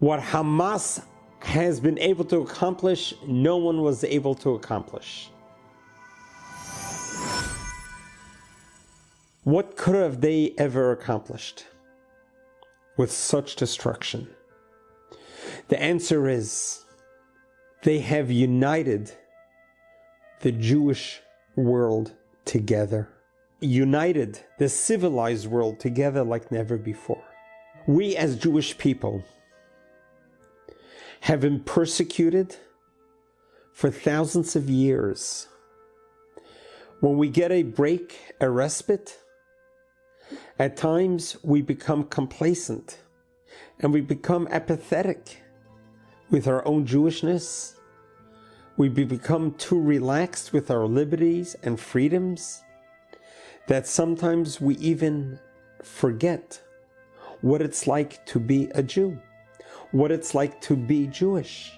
What Hamas has been able to accomplish, no one was able to accomplish. What could have they ever accomplished with such destruction? The answer is, they have united the Jewish world together. United the civilized world together like never before. We as Jewish people have been persecuted for thousands of years. When we get a break, a respite, at times we become complacent and we become apathetic with our own Jewishness. We become too relaxed with our liberties and freedoms that sometimes we even forget what it's like to be a Jew, what it's like to be Jewish,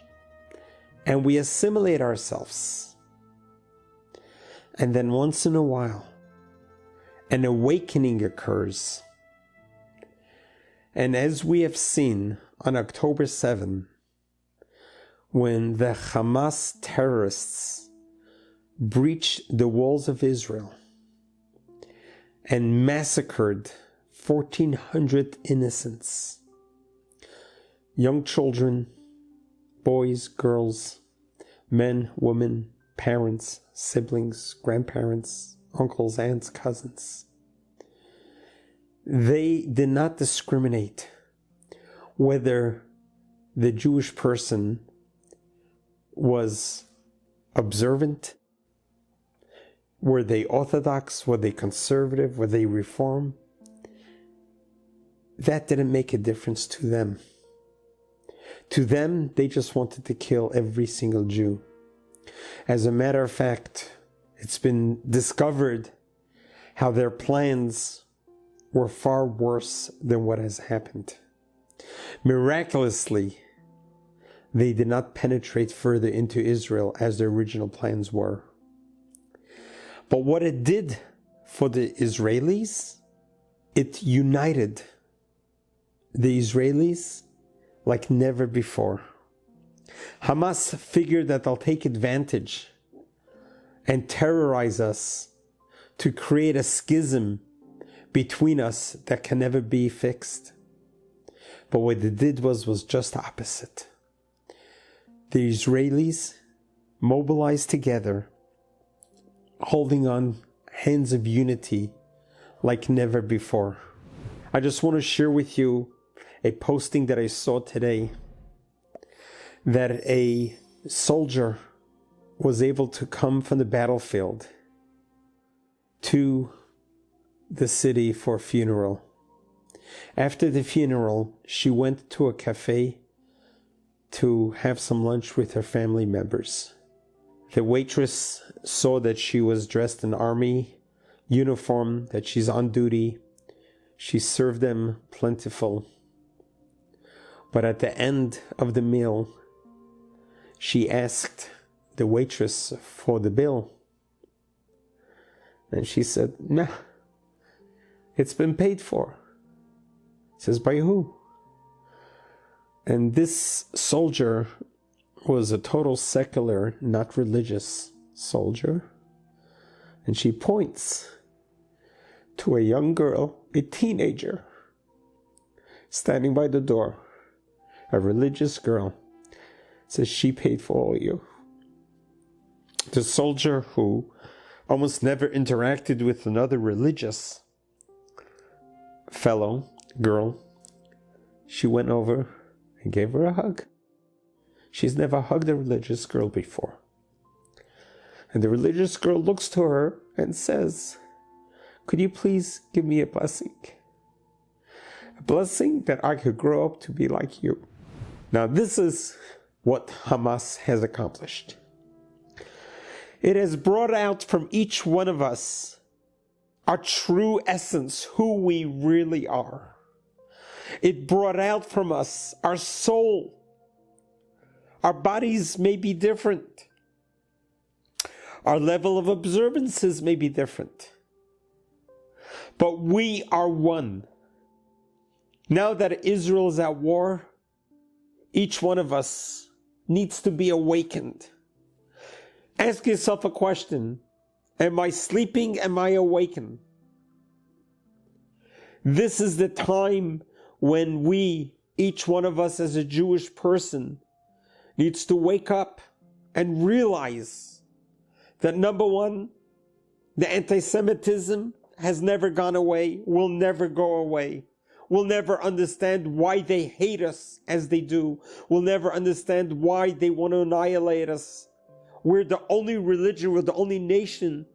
and we assimilate ourselves. And then once in a while, an awakening occurs. And as we have seen on October 7, when the Hamas terrorists breached the walls of Israel and massacred 1,400 innocents, young children, boys, girls, men, women, parents, siblings, grandparents, uncles, aunts, cousins. They did not discriminate whether the Jewish person was observant, were they Orthodox, were they conservative, were they Reform. That didn't make a difference to them. To them, they just wanted to kill every single Jew. As a matter of fact, it's been discovered how their plans were far worse than what has happened. Miraculously, they did not penetrate further into Israel as their original plans were. But what it did for the Israelis, it united the Israelis like never before. Hamas figured that they'll take advantage and terrorize us to create a schism between us that can never be fixed. But what they did was just the opposite. The Israelis mobilized together, holding on hands of unity like never before. I just want to share with you a posting that I saw today, that a soldier was able to come from the battlefield to the city for a funeral. After the funeral, she went to a cafe to have some lunch with her family members. The waitress saw that she was dressed in army uniform, that she's on duty. She served them plentiful. But at the end of the meal, she asked the waitress for the bill. And she said, "Nah, it's been paid for." Says, "By who?" And this soldier was a total secular, not religious soldier. And she points to a young girl, a teenager, standing by the door, a religious girl. Says, "She paid for all you." The soldier, who almost never interacted with another religious fellow girl, she went over and gave her a hug. She's never hugged a religious girl before. And the religious girl looks to her and says, "Could you please give me a blessing? A blessing that I could grow up to be like you." Now this is what Hamas has accomplished. It has brought out from each one of us our true essence, who we really are. It brought out from us our soul. Our bodies may be different. Our level of observances may be different. But we are one. Now that Israel is at war, each one of us needs to be awakened. Ask yourself a question. Am I sleeping? Am I awakened? This is the time when we, each one of us as a Jewish person, needs to wake up and realize that number one, the anti-Semitism has never gone away, will never go away. We'll never understand why they hate us as they do. We'll never understand why they want to annihilate us. We're the only religion, we're the only nation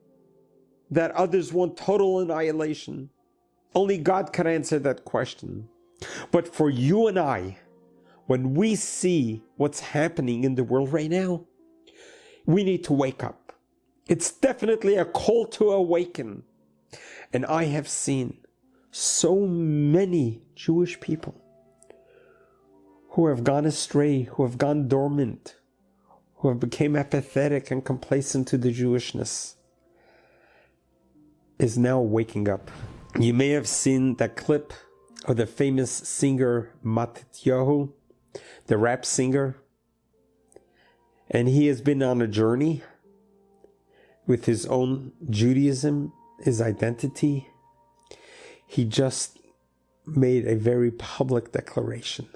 that others want total annihilation. Only God can answer that question. But for you and I, when we see what's happening in the world right now, we need to wake up. It's definitely a call to awaken. And I have seen so many Jewish people who have gone astray, who have gone dormant, who have become apathetic and complacent to the Jewishness, is now waking up. You may have seen that clip of the famous singer Matityahu, the rap singer, and he has been on a journey with his own Judaism, his identity. He just made a very public declaration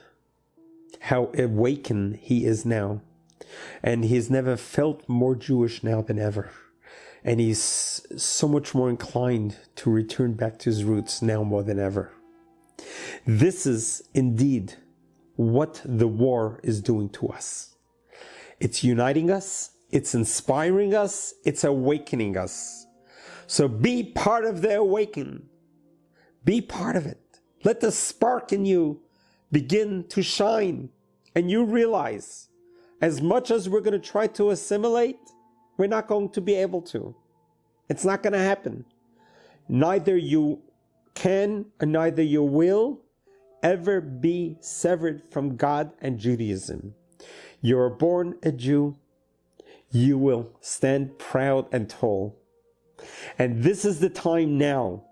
how awakened he is now, and he's never felt more Jewish now than ever, and he's so much more inclined to return back to his roots now more than ever. This is indeed what the war is doing to us. It's uniting us, it's inspiring us, it's awakening us. So be part of the awaken. Be part of it. Let the spark in you begin to shine, and you realize, as much as we're going to try to assimilate, we're not going to be able to. It's not going to happen. Neither you can and neither you will ever be severed from God and Judaism. You're born a Jew. You will stand proud and tall. And this is the time now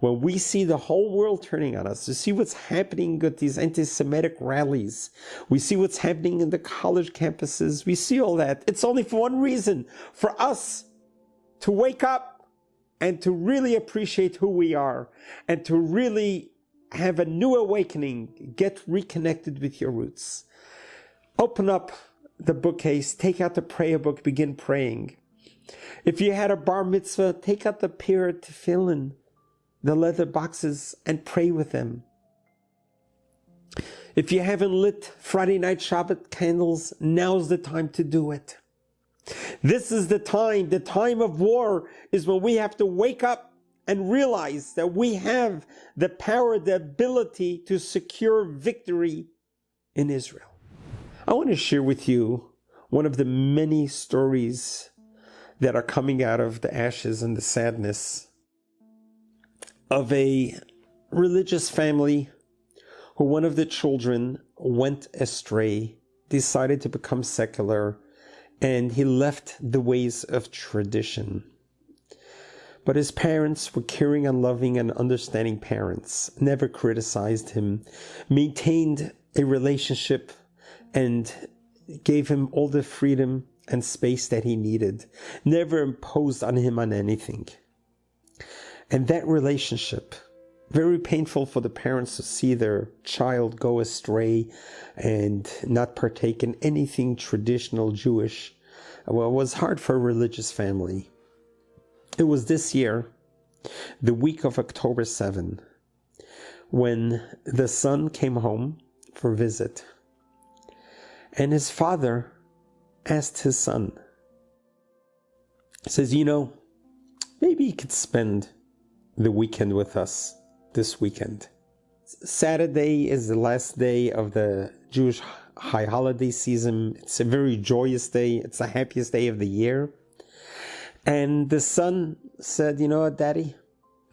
when we see the whole world turning on us, to see what's happening with these anti-Semitic rallies. We see what's happening in the college campuses. We see all that. It's only for one reason, for us to wake up and to really appreciate who we are and to really have a new awakening. Get reconnected with your roots. Open up the bookcase, take out the prayer book, begin praying. If you had a bar mitzvah, take out the prayer tefillin, the leather boxes, and pray with them. If you haven't lit Friday night Shabbat candles, now's the time to do it. This is the time of war is when we have to wake up and realize that we have the power, the ability to secure victory in Israel. I want to share with you one of the many stories that are coming out of the ashes and the sadness of a religious family who one of the children went astray, decided to become secular, and he left the ways of tradition. But his parents were caring and loving and understanding parents, never criticized him, maintained a relationship, and gave him all the freedom and space that he needed, never imposed on him on anything. And that relationship, very painful for the parents to see their child go astray and not partake in anything traditional Jewish. Well, it was hard for a religious family. It was this year, the week of October 7, when the son came home for a visit. And his father asked his son, says, maybe you could spend the weekend with us this weekend. Saturday is the last day of the Jewish high holiday season. It's a very joyous day. It's the happiest day of the year. And the son said, you know what, Daddy?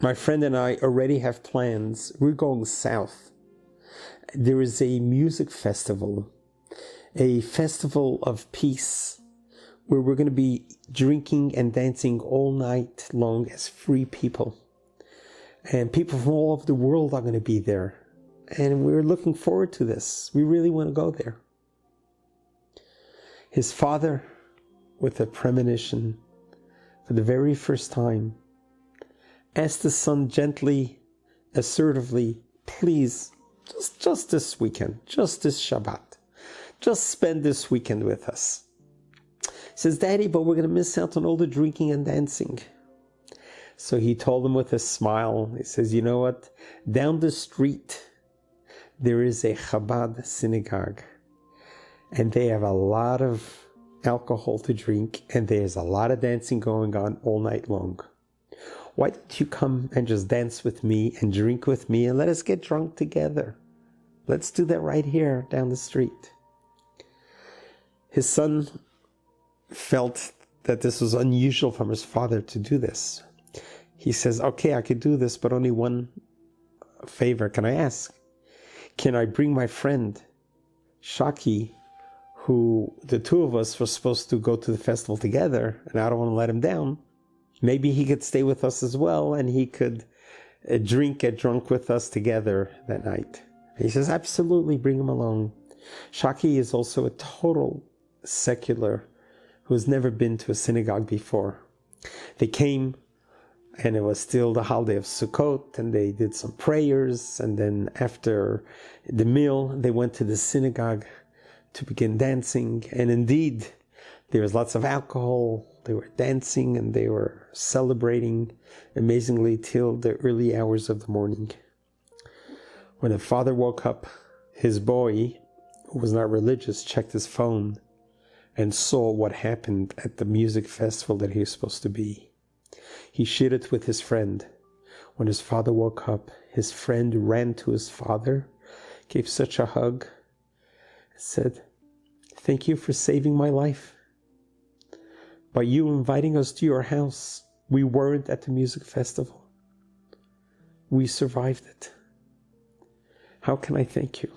My friend and I already have plans. We're going south. There is a music festival, a festival of peace, where we're going to be drinking and dancing all night long as free people. And people from all over the world are going to be there. And we're looking forward to this. We really want to go there. His father, with a premonition, for the very first time, asked the son gently, assertively, please, just this weekend, just this Shabbat, just spend this weekend with us. He says, Daddy, but we're going to miss out on all the drinking and dancing. So he told him with a smile, he says, you know what? Down the street, there is a Chabad synagogue, and they have a lot of alcohol to drink, and there's a lot of dancing going on all night long. Why don't you come and just dance with me and drink with me and let us get drunk together? Let's do that right here down the street. His son felt that this was unusual from his father to do this. He says, okay, I could do this, but only one favor can I ask. Can I bring my friend, Shaki, who the two of us were supposed to go to the festival together, and I don't want to let him down. Maybe he could stay with us as well, and he could get drunk with us together that night. And he says, absolutely, bring him along. Shaki is also a total secular who has never been to a synagogue before. They came, and it was still the holiday of Sukkot, and they did some prayers, and then after the meal, they went to the synagogue to begin dancing, and indeed, there was lots of alcohol. They were dancing, and they were celebrating amazingly till the early hours of the morning. When the father woke up, his boy, who was not religious, checked his phone and saw what happened at the music festival that he was supposed to be. He shared it with his friend. When his father woke up, his friend ran to his father, gave such a hug, and said, thank you for saving my life. By you inviting us to your house, we weren't at the music festival. We survived it. How can I thank you?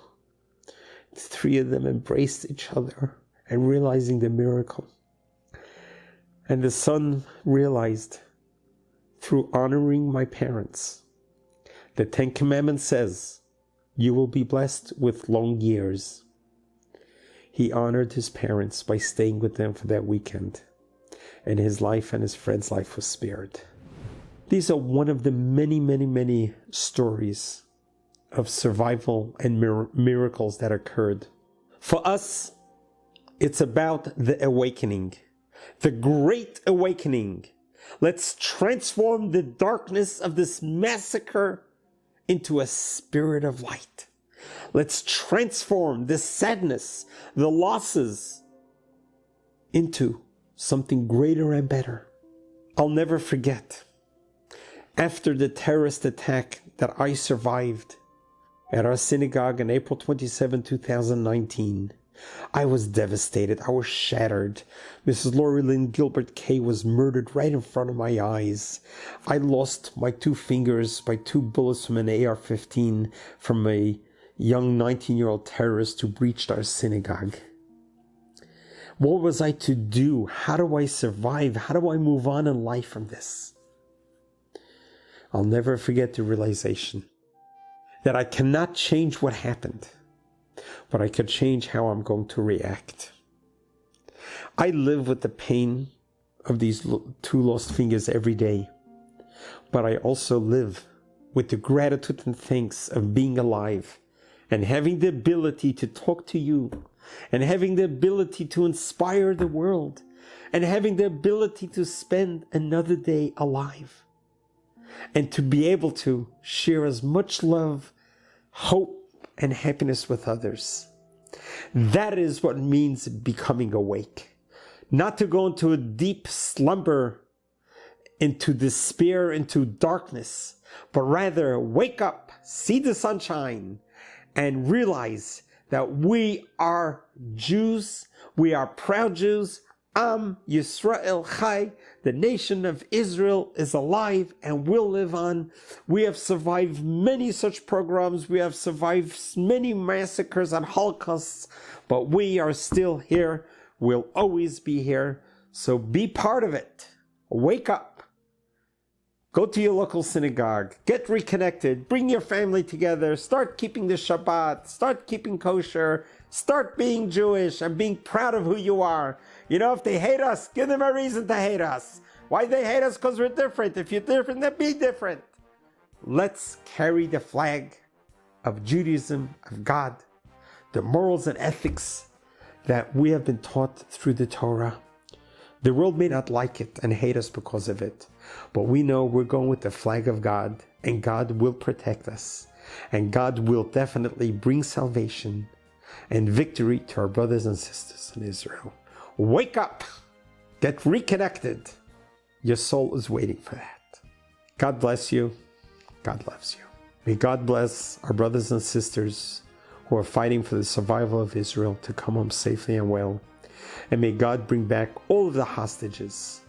The three of them embraced each other and realizing the miracle. And the son realized, through honoring my parents, the Ten Commandments says, you will be blessed with long years. He honored his parents by staying with them for that weekend, and his life and his friend's life was spared. These are one of the many, many, many stories of survival and miracles that occurred. For us, it's about the awakening, the great awakening. Let's transform the darkness of this massacre into a spirit of light. Let's transform the sadness, the losses, into something greater and better. I'll never forget, after the terrorist attack that I survived at our synagogue on April 27, 2019, I was devastated. I was shattered. Mrs. Lori Lynn Gilbert Kay was murdered right in front of my eyes. I lost my 2 fingers by 2 bullets from an AR-15 from a young 19-year-old terrorist who breached our synagogue. What was I to do? How do I survive? How do I move on in life from this? I'll never forget the realization that I cannot change what happened, but I could change how I'm going to react. I live with the pain of these 2 lost fingers every day, but I also live with the gratitude and thanks of being alive and having the ability to talk to you, and having the ability to inspire the world, and having the ability to spend another day alive, and to be able to share as much love, hope, and happiness with others. That is what means becoming awake. Not to go into a deep slumber, into despair, into darkness, but rather wake up, see the sunshine, and realize that we are Jews, we are proud Jews. Yisroel Chai, the nation of Israel is alive and will live on. We have survived many such pogroms, we have survived many massacres and holocausts, but we are still here, we'll always be here, so be part of it. Wake up. Go to your local synagogue, get reconnected, bring your family together, start keeping the Shabbat, start keeping kosher, Start being Jewish and being proud of who you are. You know, if they hate us, give them a reason to hate us. Why they hate us? Because we're different. If you're different, then be different. Let's carry the flag of Judaism, of God, the morals and ethics that we have been taught through the Torah. The world may not like it and hate us because of it, but we know we're going with the flag of God, and God will protect us, and God will definitely bring salvation and victory to our brothers and sisters in Israel. Wake up! Get reconnected. Your soul is waiting for that. God bless you. God loves you. May God bless our brothers and sisters who are fighting for the survival of Israel to come home safely and well. And may God bring back all of the hostages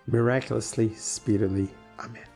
miraculously, speedily. Amen.